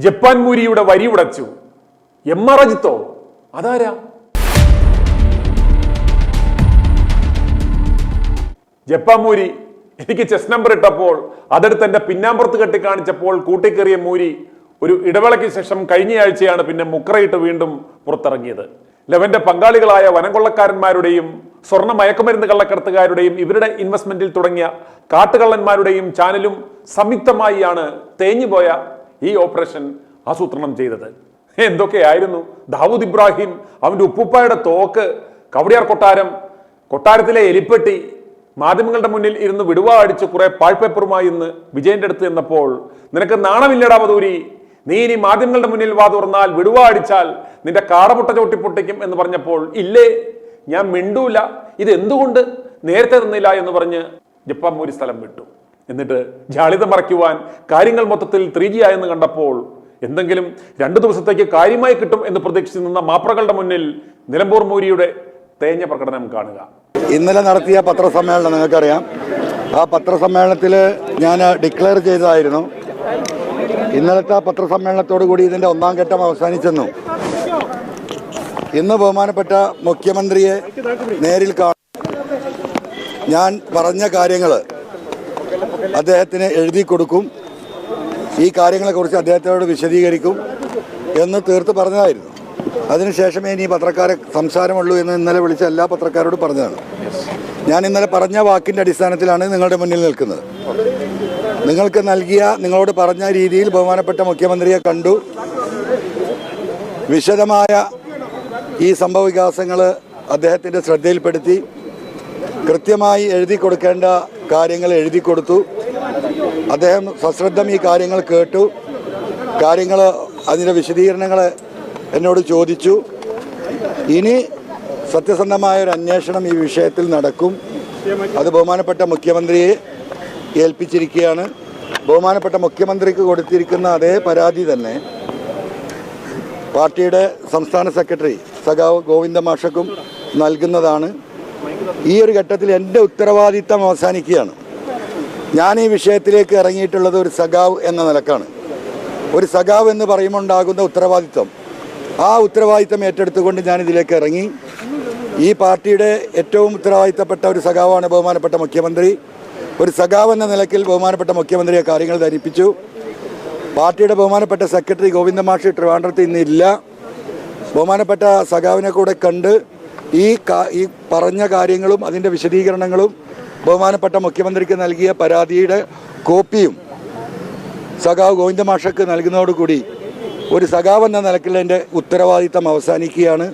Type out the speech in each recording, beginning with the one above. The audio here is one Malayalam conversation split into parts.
ജപ്പാൻ മൂരിയുടെ വരി ഉടച്ചു. എം ആർ അജിത്തോ? അതാരാ? ജപ്പാൻ മൂരി എനിക്ക് ചെസ് നമ്പർ ഇട്ടപ്പോൾ അതെടുത്ത് എന്റെ പിന്നാമ്പുറത്ത് കെട്ടി കാണിച്ചപ്പോൾ കൂട്ടിക്കേറിയ മൂരി ഒരു ഇടവേളയ്ക്ക് ശേഷം കഴിഞ്ഞയാഴ്ചയാണ് പിന്നെ മുക്കറയിട്ട് വീണ്ടും പുറത്തിറങ്ങിയത്. ലെവന്റെ പങ്കാളികളായ വനംകൊള്ളക്കാരന്മാരുടെയും സ്വർണ്ണ മയക്കുമരുന്ന് കള്ളക്കടത്തുകാരുടെയും ഇവരുടെ ഇൻവെസ്റ്റ്മെന്റിൽ തുടങ്ങിയ കാട്ടുകള്ളന്മാരുടെയും ചാനലും സംയുക്തമായിയാണ് തേഞ്ഞുപോയ ഈ ഓപ്പറേഷൻ ആസൂത്രണം ചെയ്തത്. എന്തൊക്കെയായിരുന്നു? ദാവൂദ് ഇബ്രാഹിം, അവന്റെ ഉപ്പുപ്പായുടെ തോക്ക്, കവടിയാർ കൊട്ടാരം, കൊട്ടാരത്തിലെ എലിപ്പെട്ടി, മാധ്യമങ്ങളുടെ മുന്നിൽ ഇരുന്ന് വിടുവ അടിച്ച് കുറെ പാഴ്പേപ്പറുമായി ഇന്ന് വിജയന്റെ അടുത്ത് എന്നപ്പോൾ നിനക്ക് നാണമില്ലടാ വധൂരി, നീ ഇനി മാധ്യമങ്ങളുടെ മുന്നിൽ വാ തുറന്നാൽ വിടുവ അടിച്ചാൽ നിന്റെ കാടമുട്ട ചവിട്ടിപ്പൊട്ടിക്കും എന്ന് പറഞ്ഞപ്പോൾ ഇല്ലേ ഞാൻ മിണ്ടൂല, ഇത് എന്തുകൊണ്ട് നേരത്തെ തന്നില്ല എന്ന് പറഞ്ഞ് ജപ്പാൻ മൂരി സ്ഥലം വിട്ടു. എന്നിട്ട് ജാളിത മറയ്ക്കുവാൻ കാര്യങ്ങൾ മൊത്തത്തിൽ 3G ആയെന്ന് കണ്ടപ്പോൾ എന്തെങ്കിലും 2 ദിവസത്തേക്ക് കാര്യമായി കിട്ടും എന്ന് പ്രതീക്ഷിച്ച് നിന്ന മാപ്രകളുടെ മുന്നിൽ നിലമ്പൂർ മൂരിയുടെ തേഞ്ഞ പ്രകടനം കാണുക. ഇന്നലെ നടത്തിയ പത്രസമ്മേളനം നിങ്ങൾക്കറിയാം. ആ പത്രസമ്മേളനത്തിൽ ഞാൻ ഡിക്ലെയർ ചെയ്തതായിരുന്നു, ഇന്നലത്തെ പത്രസമ്മേളനത്തോടു കൂടി ഇതിൻ്റെ 1-ാം ഘട്ടം അവസാനിച്ചെന്നു. ഇന്ന് ബഹുമാനപ്പെട്ട മുഖ്യമന്ത്രിയെ നേരിൽ കാണും. ഞാൻ പറഞ്ഞ കാര്യങ്ങൾ അദ്ദേഹത്തിന് എഴുതി കൊടുക്കും, ഈ കാര്യങ്ങളെക്കുറിച്ച് അദ്ദേഹത്തോട് വിശദീകരിക്കും എന്ന് തീർത്ത് പറഞ്ഞതായിരുന്നു. അതിനുശേഷമേ ഇനി പത്രക്കാരെ സംസാരമുള്ളൂ എന്ന് ഇന്നലെ വിളിച്ച എല്ലാ പത്രക്കാരോടും പറഞ്ഞതാണ്. ഞാൻ ഇന്നലെ പറഞ്ഞ വാക്കിൻ്റെ അടിസ്ഥാനത്തിലാണ് നിങ്ങളുടെ മുന്നിൽ നിൽക്കുന്നത്. നിങ്ങൾക്ക് നിങ്ങളോട് പറഞ്ഞ രീതിയിൽ ബഹുമാനപ്പെട്ട മുഖ്യമന്ത്രിയെ കണ്ടു. വിശദമായ ഈ സംഭവ വികാസങ്ങൾ അദ്ദേഹത്തിൻ്റെ ശ്രദ്ധയിൽപ്പെടുത്തി കൃത്യമായി എഴുതി കൊടുക്കേണ്ട കാര്യങ്ങൾ എഴുതി കൊടുത്തു. അദ്ദേഹം സശ്രദ്ധം ഈ കാര്യങ്ങൾ കേട്ടു. അതിൻ്റെ വിശദീകരണങ്ങൾ എന്നോട് ചോദിച്ചു. ഇനി സത്യസന്ധമായ ഒരു അന്വേഷണം ഈ വിഷയത്തിൽ നടക്കും. അത് ബഹുമാനപ്പെട്ട മുഖ്യമന്ത്രിയെ ഏൽപ്പിച്ചിരിക്കുകയാണ്. ബഹുമാനപ്പെട്ട മുഖ്യമന്ത്രിക്ക് കൊടുത്തിരിക്കുന്ന അതേ പരാതി തന്നെ പാർട്ടിയുടെ സംസ്ഥാന സെക്രട്ടറി സഖാവ് ഗോവിന്ദ മാഷക്കും നൽകുന്നതാണ്. ഈ ഒരു ഘട്ടത്തിൽ എൻ്റെ ഉത്തരവാദിത്തം അവസാനിക്കുകയാണ്. ഞാൻ ഈ വിഷയത്തിലേക്ക് ഇറങ്ങിയിട്ടുള്ളത് ഒരു സഖാവ് എന്ന നിലക്കാണ്. ഒരു സഖാവ് എന്ന് പറയുമ്പോൾ ഉണ്ടാകുന്ന ഉത്തരവാദിത്തം, ആ ഉത്തരവാദിത്തം ഏറ്റെടുത്തുകൊണ്ട് ഞാൻ ഇതിലേക്ക് ഇറങ്ങി. ഈ പാർട്ടിയുടെ ഏറ്റവും ഉത്തരവാദിത്തപ്പെട്ട ഒരു സഖാവാണ് ബഹുമാനപ്പെട്ട മുഖ്യമന്ത്രി. ഒരു സഖാവ് എന്ന നിലയ്ക്ക് ബഹുമാനപ്പെട്ട മുഖ്യമന്ത്രിയെ കാര്യങ്ങൾ ധരിപ്പിച്ചു. പാർട്ടിയുടെ ബഹുമാനപ്പെട്ട സെക്രട്ടറി ഗോവിന്ദ മാഷി ട്രിവാൻഡ്രത്ത് ഇന്നില്ല. ബഹുമാനപ്പെട്ട സഖാവിനെ കൂടെ കണ്ട് ഈ പറഞ്ഞ കാര്യങ്ങളും അതിൻ്റെ വിശദീകരണങ്ങളും ബഹുമാനപ്പെട്ട മുഖ്യമന്ത്രിക്ക് നൽകിയ പരാതിയുടെ കോപ്പിയും സഖാവ് ഗോവിന്ദ മാഷക്ക് നൽകുന്നതോടുകൂടി ഒരു സഖാവ് എന്ന നിലയ്ക്കുള്ള എൻ്റെ ഉത്തരവാദിത്തം അവസാനിക്കുകയാണ്.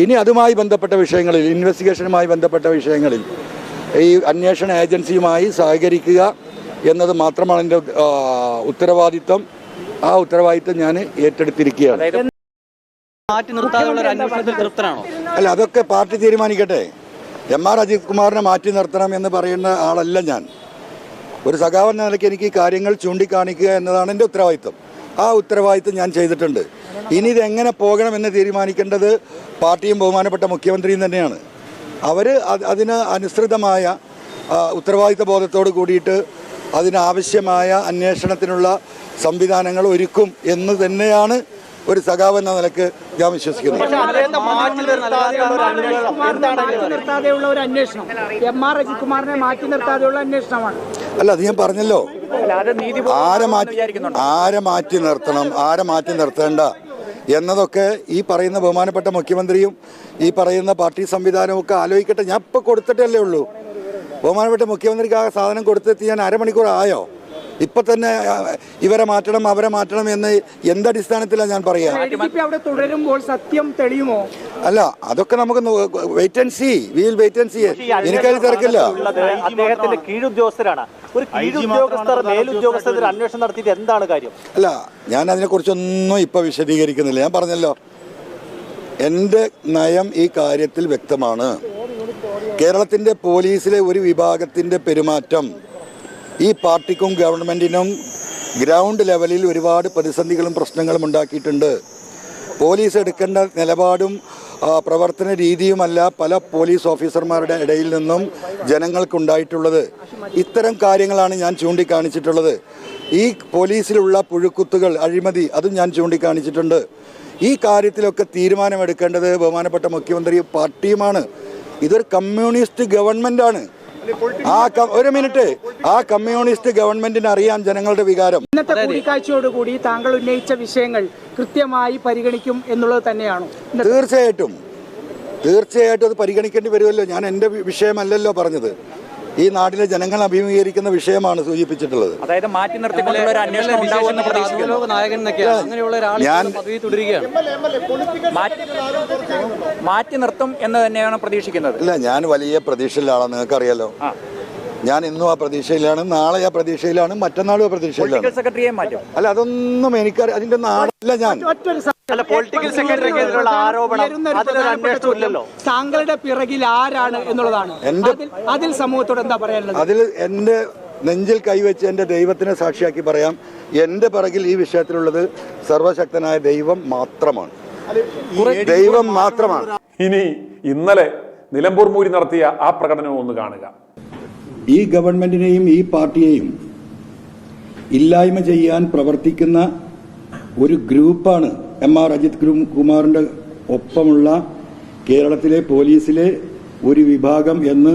ഇനി അതുമായി ബന്ധപ്പെട്ട വിഷയങ്ങളിൽ, ഇൻവെസ്റ്റിഗേഷനുമായി ബന്ധപ്പെട്ട വിഷയങ്ങളിൽ ഈ അന്വേഷണ ഏജൻസിയുമായി സഹകരിക്കുക എന്നത് മാത്രമാണ് എൻ്റെ ഉത്തരവാദിത്തം. ആ ഉത്തരവാദിത്തം ഞാൻ ഏറ്റെടുത്തിരിക്കുകയാണ്. അല്ല, അതൊക്കെ പാർട്ടി തീരുമാനിക്കട്ടെ. MR അജിത് കുമാറിനെ മാറ്റി നിർത്തണം എന്ന് പറയുന്ന ആളല്ല ഞാൻ. ഒരു സഖാവ് എന്ന നിലയ്ക്ക് എനിക്ക് കാര്യങ്ങൾ ചൂണ്ടിക്കാണിക്കുക എന്നതാണ് എൻ്റെ ഉത്തരവാദിത്തം. ആ ഉത്തരവാദിത്തം ഞാൻ ചെയ്തിട്ടുണ്ട്. ഇനി ഇതെങ്ങനെ പോകണമെന്ന് തീരുമാനിക്കേണ്ടത് പാർട്ടിയും ബഹുമാനപ്പെട്ട മുഖ്യമന്ത്രിയും തന്നെയാണ്. അവർ അതിന് അനുസൃതമായ ഉത്തരവാദിത്ത ബോധത്തോട് കൂടിയിട്ട് അതിനാവശ്യമായ അന്വേഷണത്തിനുള്ള സംവിധാനങ്ങൾ ഒരുക്കും എന്ന് തന്നെയാണ് ഒരു സഖാവ് എന്ന നിലക്ക് ഞാൻ വിശ്വസിക്കുന്നു. അല്ല, അത് ഞാൻ പറഞ്ഞല്ലോ. ആരെ മാറ്റി നിർത്തണം, ആരെ മാറ്റി നിർത്തേണ്ട എന്നതൊക്കെ ഈ പറയുന്ന ബഹുമാനപ്പെട്ട മുഖ്യമന്ത്രിയും ഈ പറയുന്ന പാർട്ടി സംവിധാനവും ഒക്കെ ആലോചിക്കട്ടെ. ഞാൻ ഇപ്പോൾ കൊടുത്തിട്ടല്ലേ ഉള്ളൂ. ബഹുമാനപ്പെട്ട മുഖ്യമന്ത്രിക്ക് ആ സാധനം കൊടുത്തെത്തി ഞാൻ അരമണിക്കൂർ ആയോ? ഇപ്പൊ തന്നെ ഇവരെ മാറ്റണം അവരെ മാറ്റണം എന്ന് എന്തടിസ്ഥാനത്തിലാണ് ഞാൻ പറയാ? തുടരുമ്പോൾ സത്യം തെളിയുമോ? അല്ല, അതൊക്കെ നമുക്ക് wait and see. We will wait and see. എനിക്കത് തിരക്കില്ല. അദ്ദേഹത്തിന്റെ കീഴുദ്യോഗസ്ഥരാണ്. ഒരു കീഴുദ്യോഗസ്ഥർ മേലുദ്യോഗസ്ഥർ അന്വേഷണം നടത്തിയിട്ട് എന്താണ് കാര്യം? അല്ല, ഞാൻ അതിനെക്കുറിച്ചൊന്നും ഇപ്പൊ വിശദീകരിക്കുന്നില്ല. ഞാൻ പറഞ്ഞല്ലോ, എൻ്റെ നയം ഈ കാര്യത്തിൽ വ്യക്തമാണ്. കേരളത്തിന്റെ പോലീസിലെ ഒരു വിഭാഗത്തിന്റെ പെരുമാറ്റം ഈ പാർട്ടിക്കും ഗവൺമെൻറ്റിനും ഗ്രൗണ്ട് ലെവലിൽ ഒരുപാട് പ്രതിസന്ധികളും പ്രശ്നങ്ങളും ഉണ്ടാക്കിയിട്ടുണ്ട്. പോലീസ് എടുക്കേണ്ട നിലപാടും പ്രവർത്തന രീതിയുമല്ല പല പോലീസ് ഓഫീസർമാരുടെ ഇടയിൽ നിന്നും ജനങ്ങൾക്കുണ്ടായിട്ടുള്ളത്. ഇത്തരം കാര്യങ്ങളാണ് ഞാൻ ചൂണ്ടിക്കാണിച്ചിട്ടുള്ളത്. ഈ പോലീസിലുള്ള പുഴുക്കുത്തുകൾ, അഴിമതി, അതും ഞാൻ ചൂണ്ടിക്കാണിച്ചിട്ടുണ്ട്. ഈ കാര്യത്തിലൊക്കെ തീരുമാനമെടുക്കേണ്ടത് ബഹുമാനപ്പെട്ട മുഖ്യമന്ത്രി പാർട്ടിയുമാണ്. ഇതൊരു കമ്മ്യൂണിസ്റ്റ് ഗവൺമെൻറ്റാണ്. ഒരു മിനിറ്റ്, ആ കമ്മ്യൂണിസ്റ്റ് ഗവൺമെന്റിന് അറിയാം ജനങ്ങളുടെ വികാരം. ഇന്നത്തെ കൂടിക്കാഴ്ചയോടുകൂടി താങ്കൾ ഉന്നയിച്ച വിഷയങ്ങൾ കൃത്യമായി പരിഗണിക്കും എന്നുള്ളത് തന്നെയാണോ? തീർച്ചയായിട്ടും അത് പരിഗണിക്കേണ്ടി വരുമല്ലോ. ഞാൻ എൻ്റെ വിഷയമല്ലല്ലോ പറഞ്ഞത്, ഈ നാട്ടിലെ ജനങ്ങൾ അഭിമുഖീകരിക്കുന്ന വിഷയമാണ് സൂചിപ്പിച്ചിട്ടുള്ളത്. അതായത് മാറ്റി നിർത്തിക്കൊണ്ടുള്ള ഒരു അന്വേഷണം ഉണ്ടാവുമെന്ന് പ്രതീക്ഷിക്കുന്നു. ഞാൻ മാറ്റി നിർത്തും എന്ന് തന്നെയാണ് പ്രതീക്ഷിക്കുന്നത്. ഇല്ല, ഞാൻ വലിയ പ്രതീക്ഷയിലാണ്, നിങ്ങൾക്കറിയാലോ. ഞാൻ ഇന്നും ആ പ്രതീക്ഷയിലാണ്, നാളെ ആ പ്രതീക്ഷയിലാണ്, മറ്റന്നാളും ആ പ്രതീക്ഷയിലാണ്. സെക്രട്ടറിയെ മാറ്റും. അല്ല, അതൊന്നും എനിക്കറിയാം, അതിന്റെ നാളല്ല. ഞാൻ പൊളിറ്റിക്കൽ സെക്രട്ടറിക്കെതിരെയുള്ള ആരോപണം അതിലൊരു അന്വേഷണമില്ലല്ലോ. താങ്കളുടെ പിറകിൽ ആരാണ് എന്നുള്ളതാണ് അതിൽ സമൂഹത്തോട് എന്താ പറയാനുള്ളത്? അതിൽ എൻ്റെ നെഞ്ചിൽ കൈവച്ച് എൻ്റെ ദൈവത്തിനെ സാക്ഷിയാക്കി പറയാം, എൻ്റെ പിറകിൽ ഈ വിഷയത്തിലുള്ളത് സർവശക്തനായ ദൈവം മാത്രമാണ്. ദൈവം മാത്രമാണ്. ഇനി ഇന്നലെ നിലമ്പൂർ മൂരി നടത്തിയ ആ പ്രകടനം ഒന്ന് കാണുക. ഈ ഗവൺമെന്റിനെയും ഈ പാർട്ടിയെയും ഇല്ലായ്മ ചെയ്യാൻ പ്രവർത്തിക്കുന്ന ഒരു ഗ്രൂപ്പാണ് എം.ആർ. അജിത് കുമാറിന്റെ ഒപ്പമുള്ള കേരളത്തിലെ പോലീസിലെ ഒരു വിഭാഗം എന്ന്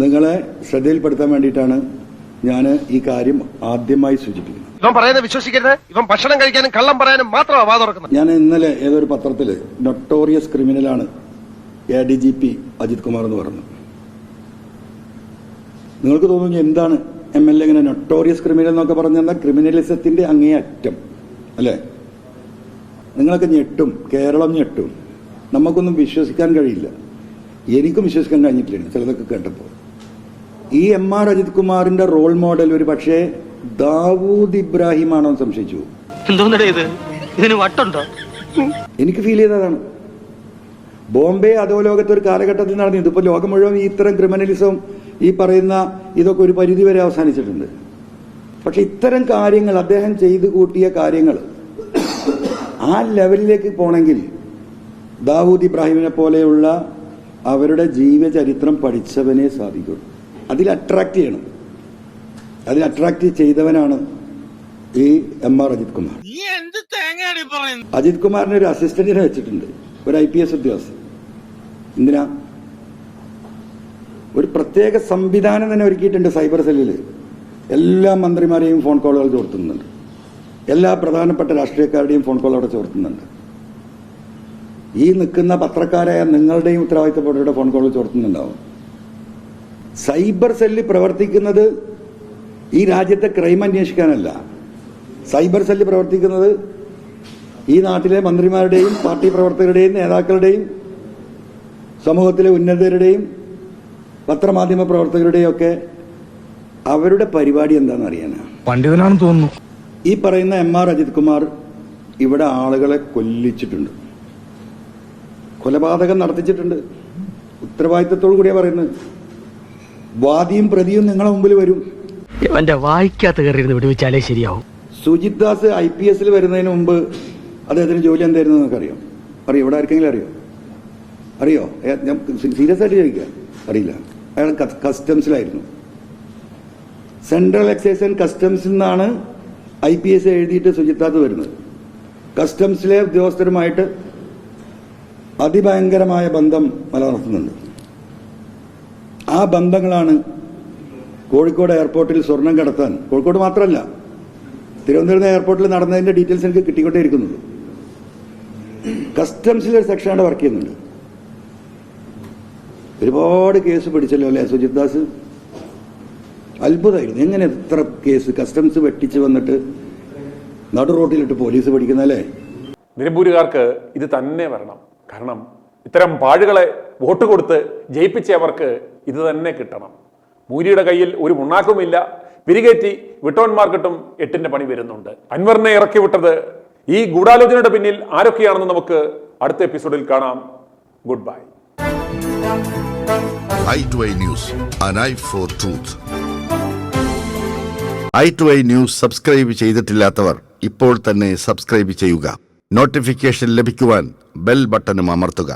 നിങ്ങളെ ശ്രദ്ധയിൽപ്പെടുത്താൻ വേണ്ടിയിട്ടാണ് ഞാൻ ഈ കാര്യം ആദ്യമായി സൂചിപ്പിക്കുന്നത്. ഇവൻ പറയുന്നത് വിശ്വസിക്കരുത്. ഇവൻ ഭക്ഷണം കഴിക്കാനും കള്ളം പറയാനും മാത്രമാണ് വാ തുറക്കുന്നത്. ഞാൻ ഇന്നലെ ഏതൊരു പത്രത്തിൽ നൊട്ടോറിയസ് ക്രിമിനലാണ് ADGP അജിത് കുമാർ എന്ന് പറഞ്ഞു. നിങ്ങൾക്ക് തോന്നുന്നു എന്താണ് MLA ഇങ്ങനെ നൊട്ടോറിയസ് ക്രിമിനൽ എന്നൊക്കെ പറഞ്ഞാൽ ക്രിമിനലിസത്തിന്റെ അങ്ങേ അറ്റം അല്ലേ? നിങ്ങളൊക്കെ ഞെട്ടും, കേരളം ഞെട്ടും. നമുക്കൊന്നും വിശ്വസിക്കാൻ കഴിയില്ല. എനിക്കും വിശ്വസിക്കാൻ കഴിഞ്ഞിട്ടില്ല ചിലതൊക്കെ കേട്ടപ്പോൾ. ഈ M.R. അജിത് കുമാറിന്റെ റോൾ മോഡൽ ഒരു പക്ഷേ ദാവൂദ് ഇബ്രാഹിം ആണോ എന്ന് സംശയിച്ചു. എനിക്ക് ഫീൽ ചെയ്തതാണ്. ബോംബെ അധോലോകത്ത് ഒരു കാലഘട്ടത്തിൽ നടന്നു. ഇതിപ്പോൾ ലോകം മുഴുവൻ ഇത്തരം ക്രിമിനലിസം, ഈ പറയുന്ന ഇതൊക്കെ ഒരു പരിധി വരെ അവസാനിച്ചിട്ടുണ്ട്. പക്ഷെ ഇത്തരം കാര്യങ്ങൾ, അദ്ദേഹം ചെയ്തു കൂട്ടിയ കാര്യങ്ങൾ ആ ലെവലിലേക്ക് പോണെങ്കിൽ ദാവൂദ് ഇബ്രാഹിമിനെ പോലെയുള്ള അവരുടെ ജീവചരിത്രം പഠിച്ചവനെ സാധിക്കുള്ളൂ. അതിൽ അട്രാക്ട് ചെയ്യണം. അതിൽ അട്രാക്ട് ചെയ്തവനാണ് ഈ M.R. അജിത് കുമാർ. അജിത് കുമാറിന് ഒരു അസിസ്റ്റന്റിനെ വെച്ചിട്ടുണ്ട്, ഒരു IPS ഉദ്യോഗസ്ഥൻ. എന്തിനാ? ഒരു പ്രത്യേക സംവിധാനം തന്നെ ഒരുക്കിയിട്ടുണ്ട് സൈബർ സെല്ലിൽ. എല്ലാ മന്ത്രിമാരെയും ഫോൺ കോളുകൾ ചോർത്തുന്നുണ്ട്. എല്ലാ പ്രധാനപ്പെട്ട രാഷ്ട്രീയക്കാരുടെയും ഫോൺ കോൾ അവിടെ ചോർത്തുന്നുണ്ട്. ഈ നിൽക്കുന്ന പത്രക്കാരായ നിങ്ങളുടെയും ഉത്തരവാദിത്തപ്പെട്ടവരുടെ ഫോൺ കോൾ ചോർത്തുന്നുണ്ടാവും. സൈബർ സെല്ല് പ്രവർത്തിക്കുന്നത് ഈ രാജ്യത്തെ ക്രൈം അന്വേഷിക്കാനല്ല. സൈബർ സെല്ല് പ്രവർത്തിക്കുന്നത് ഈ നാട്ടിലെ മന്ത്രിമാരുടെയും പാർട്ടി പ്രവർത്തകരുടെയും നേതാക്കളുടെയും സമൂഹത്തിലെ ഉന്നതരുടെയും പത്രമാധ്യമ പ്രവർത്തകരുടെയും ഒക്കെ അവരുടെ പരിപാടി എന്താണെന്ന് അറിയാനാണ്. പണ്ഡിതനാണെന്ന് തോന്നുന്നു. ഈ പറയുന്ന M.R. അജിത് കുമാർ ഇവിടെ ആളുകളെ കൊല്ലിച്ചിട്ടുണ്ട്, കൊലപാതകം നടത്തിച്ചിട്ടുണ്ട്. ഉത്തരവാദിത്തത്തോടു കൂടിയാണ് പറയുന്നത്. വാദിയും പ്രതിയും നിങ്ങളെ മുമ്പിൽ വരും. എന്റെ വായിക്കാത്ത കയറിയിരുന്ന് വിടുവിച്ചാലേ ശരിയാവും. സുജിത് ദാസ് IPS വരുന്നതിന് മുമ്പ് അദ്ദേഹത്തിന് ജോലി എന്തായിരുന്നു എന്നൊക്കെ അറിയോ? ഇവിടെ ആർക്കെങ്കിലും അറിയോ? ഞാൻ സീരിയസ് ആയിട്ട് ചോദിക്കുക, അറിയില്ല. അയാൾ കസ്റ്റംസിലായിരുന്നു. സെൻട്രൽ എക്സൈസ് ആൻഡ് കസ്റ്റംസിൽ നിന്നാണ് IPS എഴുതിയിട്ട് സുജിത് ദാസ് വരുന്നത്. കസ്റ്റംസിലെ ഉദ്യോഗസ്ഥരുമായിട്ട് അതിഭയങ്കരമായ ബന്ധം നിലനിർത്തുന്നുണ്ട്. ആ ബന്ധങ്ങളാണ് കോഴിക്കോട് എയർപോർട്ടിൽ സ്വർണം കടത്താൻ, കോഴിക്കോട് മാത്രമല്ല തിരുവനന്തപുരം എയർപോർട്ടിൽ നടന്നതിന്റെ ഡീറ്റെയിൽസ് എനിക്ക് കിട്ടിക്കൊണ്ടേയിരിക്കുന്നുള്ളൂ. കസ്റ്റംസിലൊരു സെക്ഷനാണ് വർക്ക് ചെയ്യുന്നുണ്ട്. ഒരുപാട് കേസ് പിടിച്ചല്ലോ അല്ലേ സുജിത് ദാസ്? അത്ഭുതമായിരുന്നു. എങ്ങനെ എത്ര കേസ് കസ്റ്റംസ് വെട്ടിച്ച് വന്നിട്ട് നടു റോട്ടിലിട്ട് പോലീസ് പിടിക്കുന്നല്ലേ? നിലമ്പൂരുകാർക്ക് ഇത് തന്നെ വരണം. കാരണം ഇത്തരം പാഴുകളെ വോട്ട് കൊടുത്ത് ജയിപ്പിച്ചവർക്ക് ഇത് തന്നെ കിട്ടണം. മൂരിയുടെ കയ്യിൽ ഒരു മുണ്ണാക്കുമില്ല. പിരികേറ്റി വിട്ടോന്മാർക്കിട്ടും 8ന്റെ പണി വരുന്നുണ്ട്. അൻവറിനെ ഇറക്കി വിട്ടത് ഈ ഗൂഢാലോചനയുടെ പിന്നിൽ ആരൊക്കെയാണെന്ന് നമുക്ക് അടുത്ത എപ്പിസോഡിൽ കാണാം. Good bye. i2i News, an eye for truth. i2i News subscribe ചെയ്തിട്ടില്ലാത്തവർ ഇപ്പോൾ തന്നെ സബ്സ്ക്രൈബ് ചെയ്യുക. നോട്ടിഫിക്കേഷൻ ലഭിക്കുവാൻ ബെൽ ബട്ടണും അമർത്തുക.